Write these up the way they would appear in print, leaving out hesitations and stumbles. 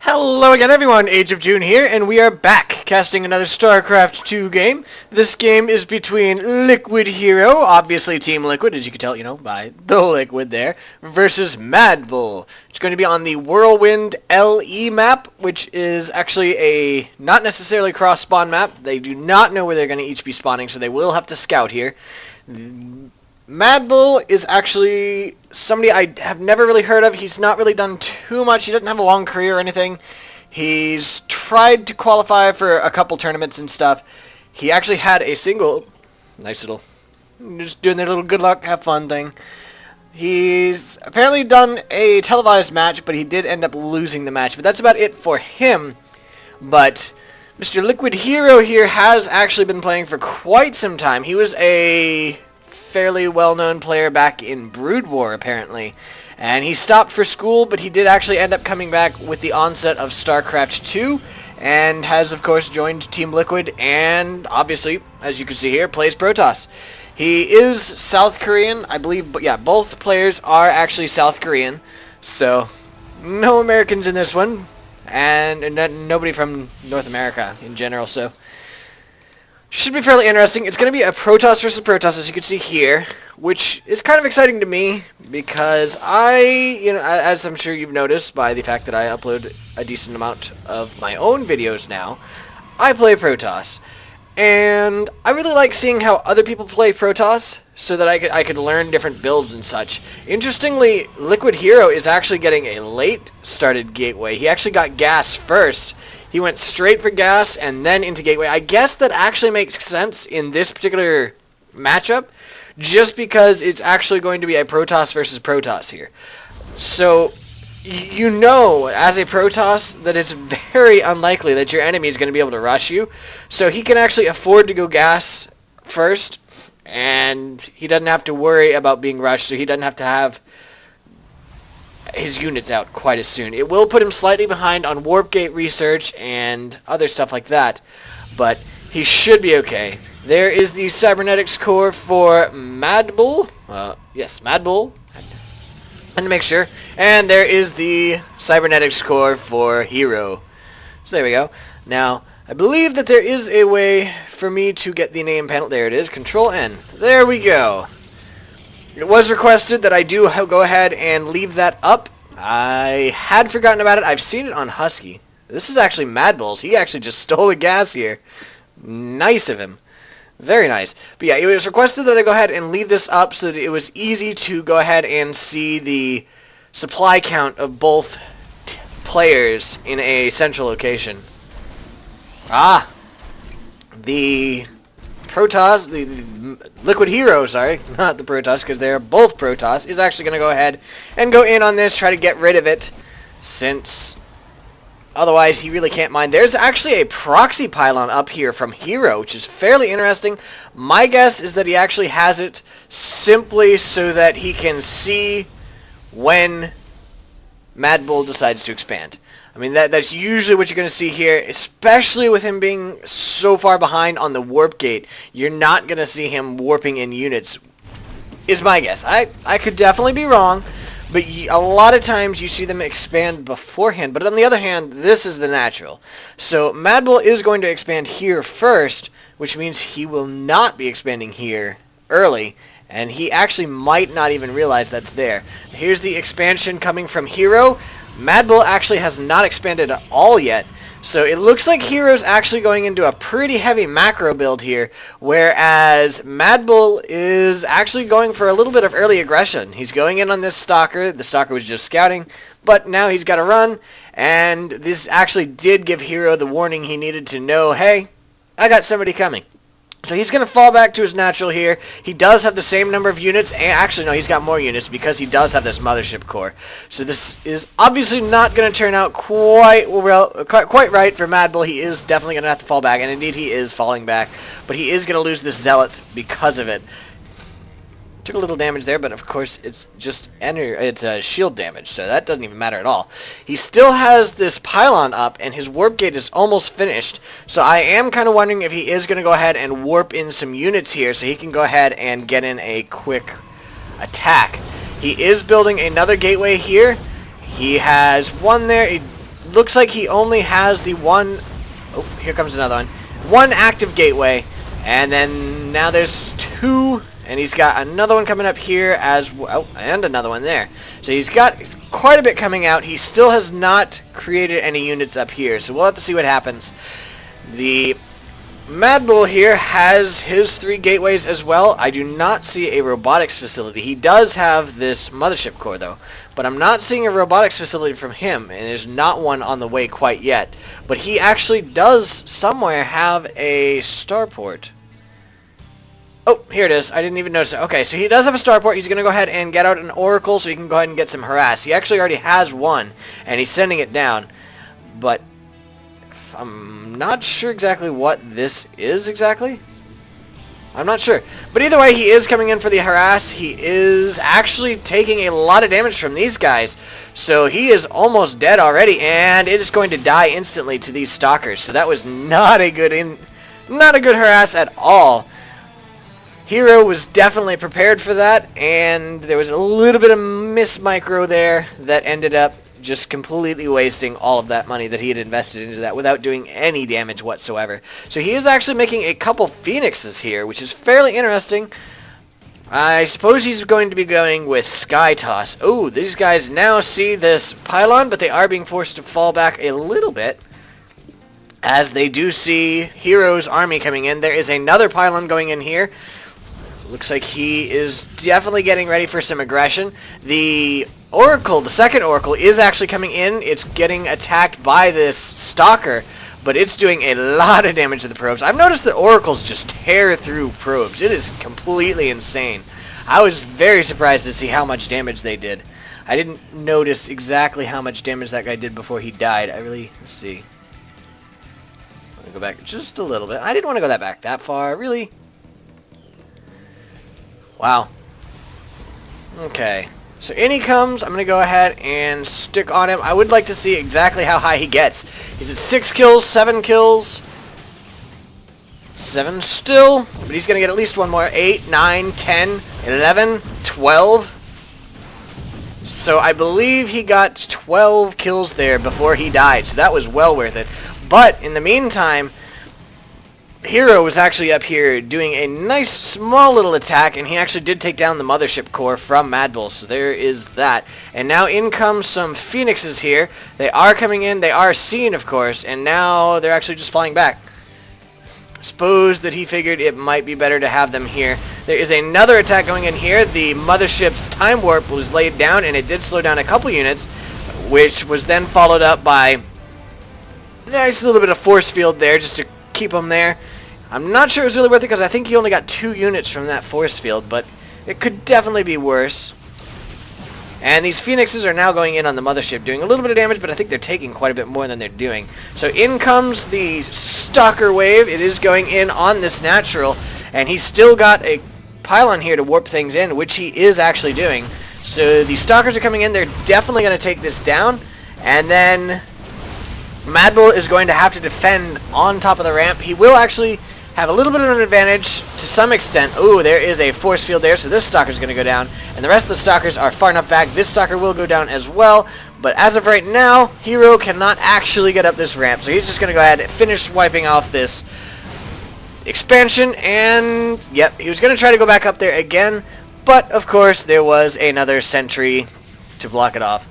Hello again everyone, Age of June here, and we are back casting another Starcraft 2 game. This game is between LiquidHERO, obviously Team Liquid, as you can tell, by the liquid there, versus MADBULL. It's going to be on the Whirlwind LE map, which is actually a not necessarily cross-spawn map. They do not know where they're going to each be spawning, so they will have to scout here. MADBULL is actually somebody I have never really heard of. He's not really done too much. He doesn't have a long career or anything. He's tried to qualify for a couple tournaments and stuff. He actually had a single, nice little, just doing their little good luck, have fun thing. He's apparently done a televised match, but he did end up losing the match. But that's about it for him. But Mr. LiquidHERO here has actually been playing for quite some time. He was a fairly well-known player back in Brood War, apparently. And he stopped for school, but he did actually end up coming back with the onset of Starcraft 2, and has, of course, joined Team Liquid, and obviously, as you can see here, plays Protoss. He is South Korean, I believe, but yeah, both players are actually South Korean, so no Americans in this one, and nobody from North America in general, so should be fairly interesting. It's going to be a Protoss versus Protoss, as you can see here, which is kind of exciting to me because as I'm sure you've noticed by the fact that I upload a decent amount of my own videos now, I play Protoss. And I really like seeing how other people play Protoss so that I could learn different builds and such. Interestingly, LiquidHERO is actually getting a late started gateway. He actually got gas first. He went straight for gas and then into gateway. I guess that actually makes sense in this particular matchup, just because it's actually going to be a Protoss versus Protoss here. So, you know, as a Protoss, that it's very unlikely that your enemy is going to be able to rush you. So he can actually afford to go gas first, and he doesn't have to worry about being rushed, so he doesn't have to have his units out quite as soon. It will put him slightly behind on warp gate research and other stuff like that, but he should be okay. There is the cybernetics core for MADBULL. Yes, MADBULL. And to make sure. And there is the cybernetics core for Hero. So there we go. Now, I believe that there is a way for me to get the name panel. There it is. Control N. There we go. It was requested that I do go ahead and leave that up. I had forgotten about it. I've seen it on Husky. This is actually MADBULL's. He actually just stole the gas here. Nice of him. Very nice. But yeah, it was requested that I go ahead and leave this up so that it was easy to go ahead and see the supply count of both players in a central location. The Protoss, the LiquidHERO, sorry, not the Protoss, because they're both Protoss, is actually going to go ahead and go in on this, try to get rid of it, since otherwise he really can't mind. There's actually a proxy pylon up here from Hero, which is fairly interesting. My guess is that he actually has it simply so that he can see when MADBULL decides to expand. I mean, that's usually what you're going to see here, especially with him being so far behind on the warp gate. You're not going to see him warping in units, is my guess. I could definitely be wrong, but a lot of times you see them expand beforehand. But on the other hand, this is the natural. So MADBULL is going to expand here first, which means he will not be expanding here early, and he actually might not even realize that's there. Here's the expansion coming from Hero. MADBULL actually has not expanded at all yet, so it looks like Hero's actually going into a pretty heavy macro build here, whereas MADBULL is actually going for a little bit of early aggression. He's going in on this Stalker. The Stalker was just scouting, but now he's got to run, and this actually did give Hero the warning he needed to know, hey, I got somebody coming. So he's going to fall back to his natural here. He does have the same number of units. And actually, no, he's got more units because he does have this mothership core. So this is obviously not going to turn out quite right for MADBULL. He is definitely going to have to fall back. And indeed, he is falling back. But he is going to lose this Zealot because of it. Took a little damage there, but of course it's just shield damage, so that doesn't even matter at all. He still has this pylon up, and his warp gate is almost finished, so I am kind of wondering if he is going to go ahead and warp in some units here so he can go ahead and get in a quick attack. He is building another gateway here. He has one there. looks like he only has the one... Oh, here comes another one. One active gateway, and then now there's two, and he's got another one coming up here as well, and another one there. So he's got quite a bit coming out. He still has not created any units up here, so we'll have to see what happens. The MADBULL here has his 3 gateways as well. I do not see a robotics facility. He does have this mothership core though, but I'm not seeing a robotics facility from him, and there's not one on the way quite yet. But he actually does somewhere have a starport. Oh, here it is. I didn't even notice it. Okay, so he does have a starport. He's going to go ahead and get out an oracle so he can go ahead and get some harass. He actually already has one, and he's sending it down. But I'm not sure exactly what this is exactly. I'm not sure. But either way, he is coming in for the harass. He is actually taking a lot of damage from these guys. So he is almost dead already, and it is going to die instantly to these stalkers. So that was not a good harass at all. Hero was definitely prepared for that, and there was a little bit of miss micro there that ended up just completely wasting all of that money that he had invested into that without doing any damage whatsoever. So he is actually making a couple phoenixes here, which is fairly interesting. I suppose he's going to be going with Sky Toss. Oh, these guys now see this pylon, but they are being forced to fall back a little bit as they do see Hero's army coming in. There is another pylon going in here. Looks like he is definitely getting ready for some aggression. The Oracle, the second Oracle, is actually coming in. It's getting attacked by this Stalker, but it's doing a lot of damage to the probes. I've noticed that Oracles just tear through probes. It is completely insane. I was very surprised to see how much damage they did. I didn't notice exactly how much damage that guy did before he died. Let's see. Let me go back just a little bit. I didn't want to go back that far, really. Wow. Okay. So in he comes. I'm going to go ahead and stick on him. I would like to see exactly how high he gets. He's at 6 kills, 7 kills. 7 still. But he's going to get at least one more. 8, 9, 10, 11, 12. So I believe he got 12 kills there before he died. So that was well worth it. But in the meantime, Hero was actually up here doing a nice small little attack, and he actually did take down the mothership core from MADBULL, so there is that. And now in comes some phoenixes here. They are coming in, they are seen of course, and now they're actually just flying back. I suppose that he figured it might be better to have them here. There is another attack going in here. The mothership's time warp was laid down, and it did slow down a couple units, which was then followed up by a nice little bit of force field there just to keep them there. I'm not sure it was really worth it because I think he only got 2 units from that force field, but it could definitely be worse. And these phoenixes are now going in on the mothership, doing a little bit of damage, but I think they're taking quite a bit more than they're doing. So in comes the Stalker wave. It is going in on this natural, and he's still got a pylon here to warp things in, which he is actually doing. So the Stalkers are coming in. They're definitely going to take this down, and then MADBULL is going to have to defend on top of the ramp. He will actually have a little bit of an advantage to some extent. Ooh, there is a force field there, so this Stalker's going to go down. And the rest of the Stalkers are far enough back. This Stalker will go down as well. But as of right now, Hero cannot actually get up this ramp. So he's just going to go ahead and finish wiping off this expansion. And, yep, he was going to try to go back up there again. But, of course, there was another sentry to block it off.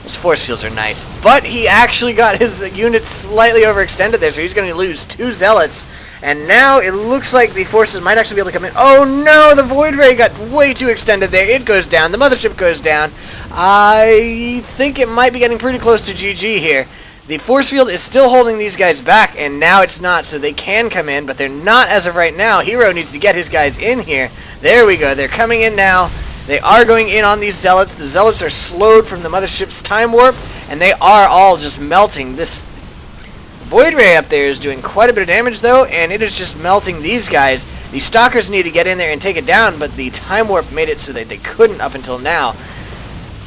Those force fields are nice. But he actually got his unit slightly overextended there, so he's going to lose 2 zealots. And now it looks like the forces might actually be able to come in. Oh no, the Void Ray got way too extended there. It goes down. The mothership goes down. I think it might be getting pretty close to GG here. The force field is still holding these guys back, and now it's not, so they can come in, but they're not as of right now. Hero needs to get his guys in here. There we go. They're coming in now. They are going in on these zealots. The zealots are slowed from the mothership's time warp, and they are all just melting. This Void Ray up there is doing quite a bit of damage though, and it is just melting these guys. The Stalkers need to get in there and take it down, but the time warp made it so that they couldn't up until now.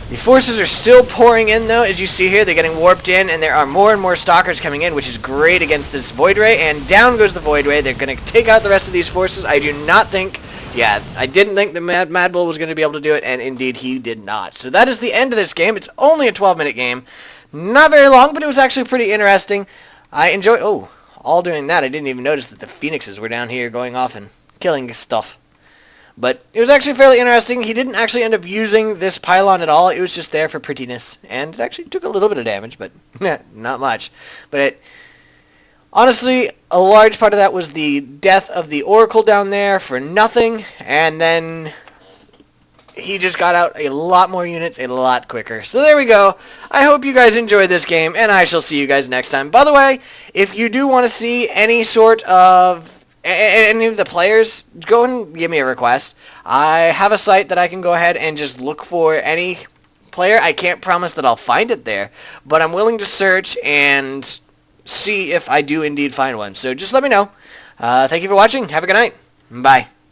The forces are still pouring in though, as you see here. They're getting warped in, and there are more and more Stalkers coming in, which is great against this Void Ray, and down goes the Void Ray. They're going to take out the rest of these forces. I do not think... Yeah, I didn't think the MADBULL was going to be able to do it, and indeed he did not. So that is the end of this game. It's only a 12-minute game. Not very long, but it was actually pretty interesting. I enjoyed... Oh, all during that, I didn't even notice that the phoenixes were down here going off and killing stuff. But it was actually fairly interesting. He didn't actually end up using this pylon at all. It was just there for prettiness. And it actually took a little bit of damage, but not much. But honestly, a large part of that was the death of the Oracle down there for nothing. And then he just got out a lot more units a lot quicker. So there we go. I hope you guys enjoyed this game, and I shall see you guys next time. By the way, if you do want to see any sort of any of the players, go and give me a request. I have a site that I can go ahead and just look for any player. I can't promise that I'll find it there, but I'm willing to search and see if I do indeed find one. So just let me know. Thank you for watching. Have a good night. Bye.